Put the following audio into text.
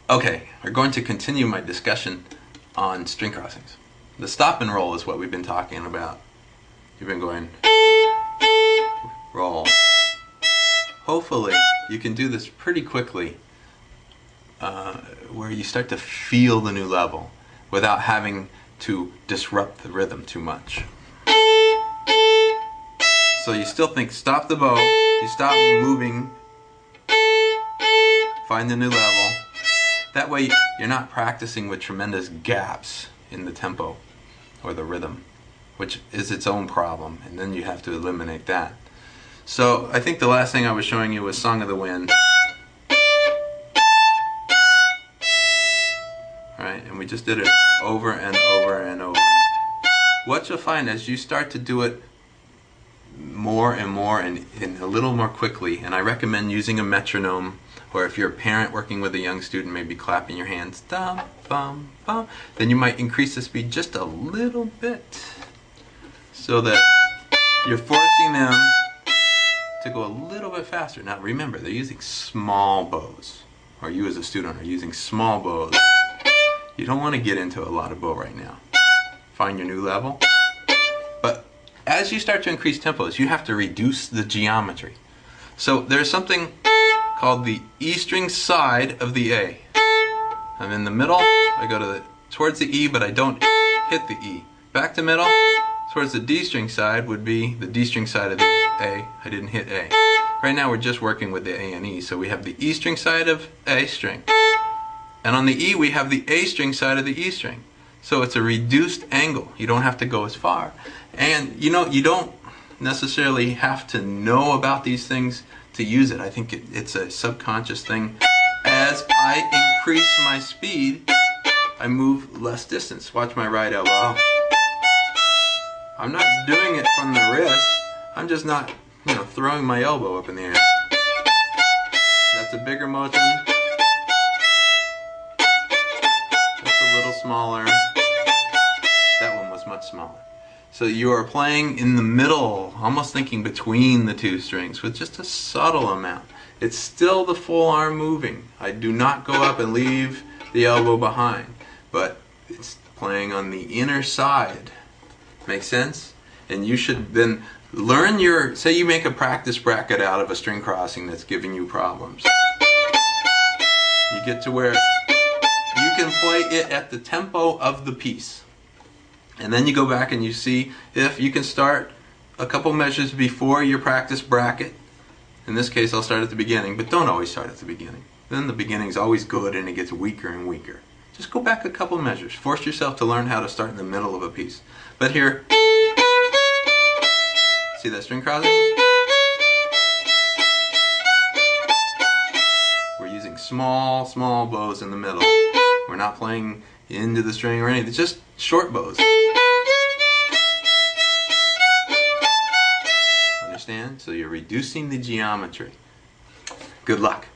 Okay, we're going to continue my discussion on string crossings. The stop and roll is what we've been talking about. You've been going roll. Hopefully you can do this pretty quickly where you start to feel the new level without having to disrupt the rhythm too much. So you still think stop the bow, you stop moving, find the new level. That way you're not practicing with tremendous gaps in the tempo or the rhythm, which is its own problem, and then you have to eliminate that. So I think the last thing I was showing you was Song of the Wind. Right, and we just did it over and over and over. What you'll find as you start to do it more and more and a little more quickly, and I recommend using a metronome, or if you're a parent working with a young student, maybe clapping your hands, dum, bum, bum, then you might increase the speed just a little bit so that you're forcing them to go a little bit faster. Now remember, they're using small bows, or you as a student are using small bows. You don't want to get into a lot of bow right now. Find your new level. But as you start to increase tempos, you have to reduce the geometry. So there's something called the E string side of the A. I'm in the middle, I go towards the E, but I don't hit the E. Back to middle, towards the D string side would be the D string side of the A. I didn't hit A. Right now we're just working with the A and E, so we have the E string side of A string. And on the E we have the A string side of the E string. So it's a reduced angle. You don't have to go as far. And you know, you don't necessarily have to know about these things to use it. I think it's a subconscious thing. As I increase my speed, I move less distance. Watch my right elbow. I'm not doing it from the wrist. I'm just not, throwing my elbow up in the air. That's a bigger motion. That's a little smaller. That one was much smaller. So you are playing in the middle, almost thinking between the two strings with just a subtle amount. It's still the full arm moving. I do not go up and leave the elbow behind, but it's playing on the inner side. Make sense? And you should then learn say you make a practice bracket out of a string crossing that's giving you problems. You get to where you can play it at the tempo of the piece. And then you go back and you see if you can start a couple measures before your practice bracket. In this case I'll start at the beginning, but don't always start at the beginning. Then the beginning is always good and it gets weaker and weaker. Just go back a couple measures. Force yourself to learn how to start in the middle of a piece. But here, see that string crossing? We're using small bows in the middle. We're not playing into the string or anything, just short bows. Understand? So you're reducing the geometry. Good luck.